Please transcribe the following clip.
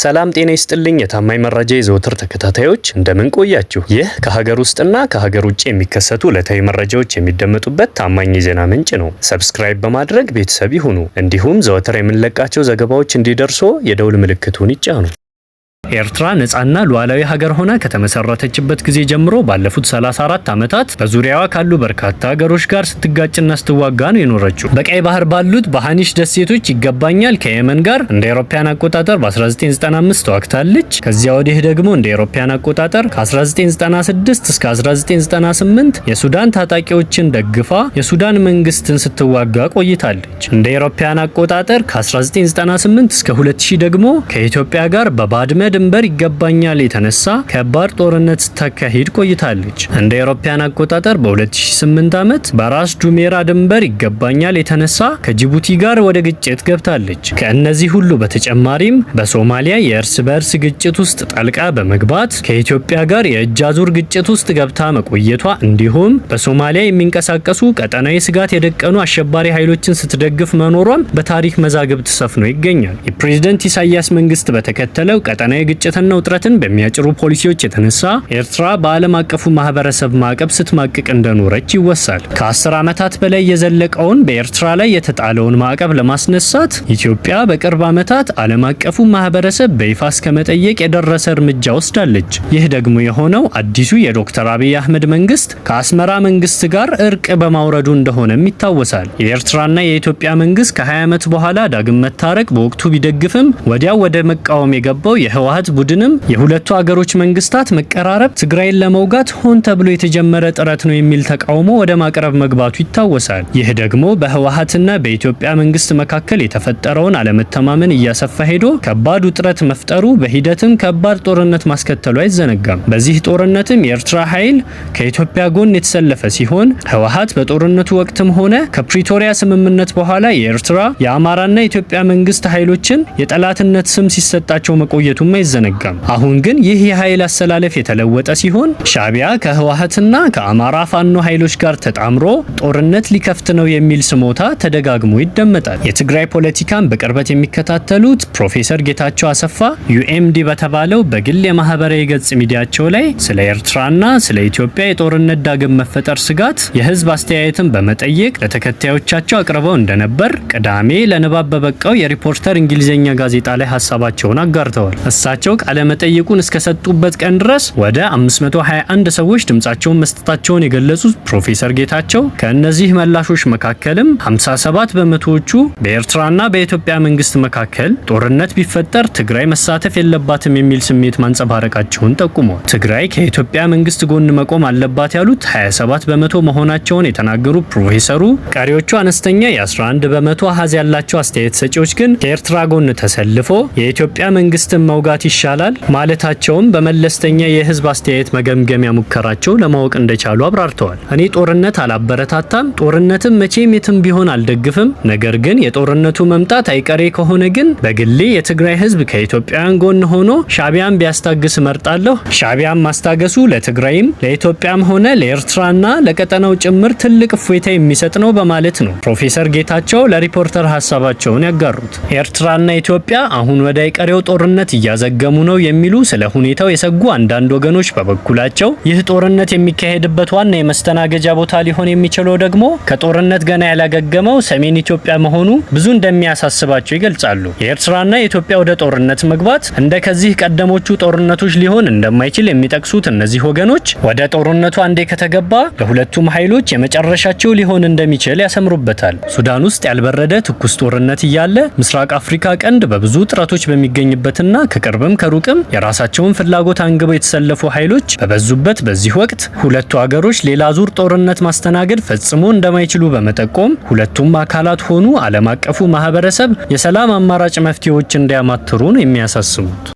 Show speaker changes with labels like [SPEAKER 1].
[SPEAKER 1] ሰላም ጤና ይስጥልኝ የታማኝ መረጃ የዘወትር ተከታታዮች እንደምን ቆያችሁ? ይህ ከሀገር ውስጥና ከሀገር ውጭ የሚከሰቱ ዕለታዊ መረጃዎች የሚደመጡበት ታማኝ የዜና ምንጭ ነው። ሰብስክራይብ በማድረግ ቤተሰብ ይሁኑ። እንዲሁም ዘወትር የምንለቃቸው ዘገባዎች እንዲደርሶ የደውል ምልክቱን ይጫኑ። ኤርትራ ነጻና ሉዓላዊ ሀገር ሆና ከተመሰረተችበት ጊዜ ጀምሮ ባለፉት 34 ዓመታት በዙሪያዋ ካሉ በርካታ ሀገሮች ጋር ስትጋጭና ስትዋጋ ነው የኖረችው። በቀይ ባህር ባሉት በሃኒሽ ደሴቶች ይገባኛል ከየመን ጋር እንደ አውሮፓውያን አቆጣጠር በ1995 ተዋግታለች። ከዚያ ወዲህ ደግሞ እንደ አውሮፓውያን አቆጣጠር ከ1996 እስከ 1998 የሱዳን ታጣቂዎችን ደግፋ የሱዳን መንግስትን ስትዋጋ ቆይታለች። እንደ አውሮፓውያን አቆጣጠር ከ1998 እስከ 2000 ደግሞ ከኢትዮጵያ ጋር በባድመ ድንበር ይገባኛል የተነሳ ከባድ ጦርነት ስታካሂድ ቆይታለች። እንደ አውሮፓውያን አቆጣጠር በ2008 ዓመት በራስ ዱሜራ ድንበር ይገባኛል የተነሳ ከጅቡቲ ጋር ወደ ግጭት ገብታለች። ከእነዚህ ሁሉ በተጨማሪም በሶማሊያ የእርስ በእርስ ግጭት ውስጥ ጣልቃ በመግባት ከኢትዮጵያ ጋር የእጅ አዙር ግጭት ውስጥ ገብታ መቆየቷ እንዲሁም በሶማሊያ የሚንቀሳቀሱ ቀጠናዊ ስጋት የደቀኑ አሸባሪ ኃይሎችን ስትደግፍ መኖሯም በታሪክ መዛግብት ሰፍኖ ይገኛል። የፕሬዝዳንት ኢሳያስ መንግስት በተከተለው ቀጠናዊ ግጭትና ውጥረትን በሚያጭሩ ፖሊሲዎች የተነሳ ኤርትራ በዓለም አቀፉ ማህበረሰብ ማዕቀብ ስትማቅቅ እንደኖረች ይወሳል። ከ10 ዓመታት በላይ የዘለቀውን በኤርትራ ላይ የተጣለውን ማዕቀብ ለማስነሳት ኢትዮጵያ በቅርብ ዓመታት ዓለም አቀፉ ማህበረሰብ በይፋ እስከ መጠየቅ የደረሰ እርምጃ ወስዳለች። ይህ ደግሞ የሆነው አዲሱ የዶክተር አብይ አህመድ መንግስት ከአስመራ መንግስት ጋር እርቅ በማውረዱ እንደሆነም ይታወሳል። የኤርትራና የኢትዮጵያ መንግስት ከ20 ዓመት በኋላ ዳግም መታረቅ በወቅቱ ቢደግፍም ወዲያው ወደ መቃወም የገባው የህወሓት ቡድንም የሁለቱ ሀገሮች መንግስታት መቀራረብ ትግራይን ለመውጋት ሆን ተብሎ የተጀመረ ጥረት ነው የሚል ተቃውሞ ወደ ማቅረብ መግባቱ ይታወሳል። ይህ ደግሞ በህወሓትና በኢትዮጵያ መንግስት መካከል የተፈጠረውን አለመተማመን እያሰፋ ሄዶ ከባድ ውጥረት መፍጠሩ በሂደትም ከባድ ጦርነት ማስከተሉ አይዘነጋም። በዚህ ጦርነትም የኤርትራ ኃይል ከኢትዮጵያ ጎን የተሰለፈ ሲሆን ህወሓት በጦርነቱ ወቅትም ሆነ ከፕሪቶሪያ ስምምነት በኋላ የኤርትራ የአማራና የኢትዮጵያ መንግስት ኃይሎችን የጠላትነት ስም ሲሰጣቸው መቆየቱም አይዘነጋም። አሁን ግን ይህ የኃይል አሰላለፍ የተለወጠ ሲሆን ሻዕቢያ ከህወሓትና ከአማራ ፋኖ ኃይሎች ጋር ተጣምሮ ጦርነት ሊከፍት ነው የሚል ስሞታ ተደጋግሞ ይደመጣል። የትግራይ ፖለቲካን በቅርበት የሚከታተሉት ፕሮፌሰር ጌታቸው አሰፋ ዩኤምዲ በተባለው በግል የማህበራዊ ገጽ ሚዲያቸው ላይ ስለ ኤርትራና ስለ ኢትዮጵያ የጦርነት ዳግም መፈጠር ስጋት የህዝብ አስተያየትን በመጠየቅ ለተከታዮቻቸው አቅርበው እንደነበር ቅዳሜ ለንባብ በበቃው የሪፖርተር እንግሊዝኛ ጋዜጣ ላይ ሀሳባቸውን አጋርተዋል። እሳቸው ቃለ መጠይቁን እስከሰጡበት ቀን ድረስ ወደ 521 ሰዎች ድምጻቸውን መስጠታቸውን የገለጹት ፕሮፌሰር ጌታቸው ከእነዚህ መላሾች መካከልም 57 በመቶዎቹ በኤርትራና በኢትዮጵያ መንግስት መካከል ጦርነት ቢፈጠር ትግራይ መሳተፍ የለባትም የሚል ስሜት ማንጸባረቃቸውን ጠቁመዋል። ትግራይ ከኢትዮጵያ መንግስት ጎን መቆም አለባት ያሉት 27 በመቶ መሆናቸውን የተናገሩ ፕሮፌሰሩ ቀሪዎቹ አነስተኛ የ11 በመቶ አሃዝ ያላቸው አስተያየት ሰጪዎች ግን ከኤርትራ ጎን ተሰልፎ የኢትዮጵያ መንግስትን መውጋት ይሻላል ማለታቸውም በመለስተኛ የህዝብ አስተያየት መገምገሚያ ሙከራቸው ለማወቅ እንደቻሉ አብራርተዋል። እኔ ጦርነት አላበረታታም፣ ጦርነትም መቼም የትም ቢሆን አልደግፍም። ነገር ግን የጦርነቱ መምጣት አይቀሬ ከሆነ ግን በግሌ የትግራይ ህዝብ ከኢትዮጵያውያን ጎን ሆኖ ሻዕቢያን ቢያስታግስ እመርጣለሁ። ሻዕቢያን ማስታገሱ ለትግራይም ለኢትዮጵያም ሆነ ለኤርትራና ለቀጠናው ጭምር ትልቅ እፎይታ የሚሰጥ ነው በማለት ነው ፕሮፌሰር ጌታቸው ለሪፖርተር ሀሳባቸውን ያጋሩት። ኤርትራና ኢትዮጵያ አሁን ወደ አይቀሬው ጦርነት እያዘገሙ ነው የሚሉ ስለ ሁኔታው የሰጉ አንዳንድ ወገኖች በበኩላቸው ይህ ጦርነት የሚካሄድበት ዋና የመስተናገጃ ቦታ ሊሆን የሚችለው ደግሞ ከጦርነት ገና ያላገገመው ሰሜን ኢትዮጵያ መሆኑ ብዙ እንደሚያሳስባቸው ይገልጻሉ። የኤርትራና የኢትዮጵያ ወደ ጦርነት መግባት እንደ ከዚህ ቀደሞቹ ጦርነቶች ሊሆን እንደማይችል የሚጠቅሱት እነዚህ ወገኖች ወደ ጦርነቱ አንዴ ከተገባ ለሁለቱም ኃይሎች የመጨረሻቸው ሊሆን እንደሚችል ያሰምሩበታል። ሱዳን ውስጥ ያልበረደ ትኩስ ጦርነት እያለ ምስራቅ አፍሪካ ቀንድ በብዙ ጥረቶች በሚገኝበትና ከቅርብም ከሩቅም የራሳቸውን ፍላጎት አንግበው የተሰለፉ ኃይሎች በበዙበት በዚህ ወቅት ሁለቱ ሀገሮች ሌላ ዙር ጦርነት ማስተናገድ ፈጽሞ እንደማይችሉ በመጠቆም ሁለቱም አካላት ሆኑ ዓለም አቀፉ ማህበረሰብ የሰላም አማራጭ መፍትሄዎች እንዲያማትሩ ነው የሚያሳስቡት።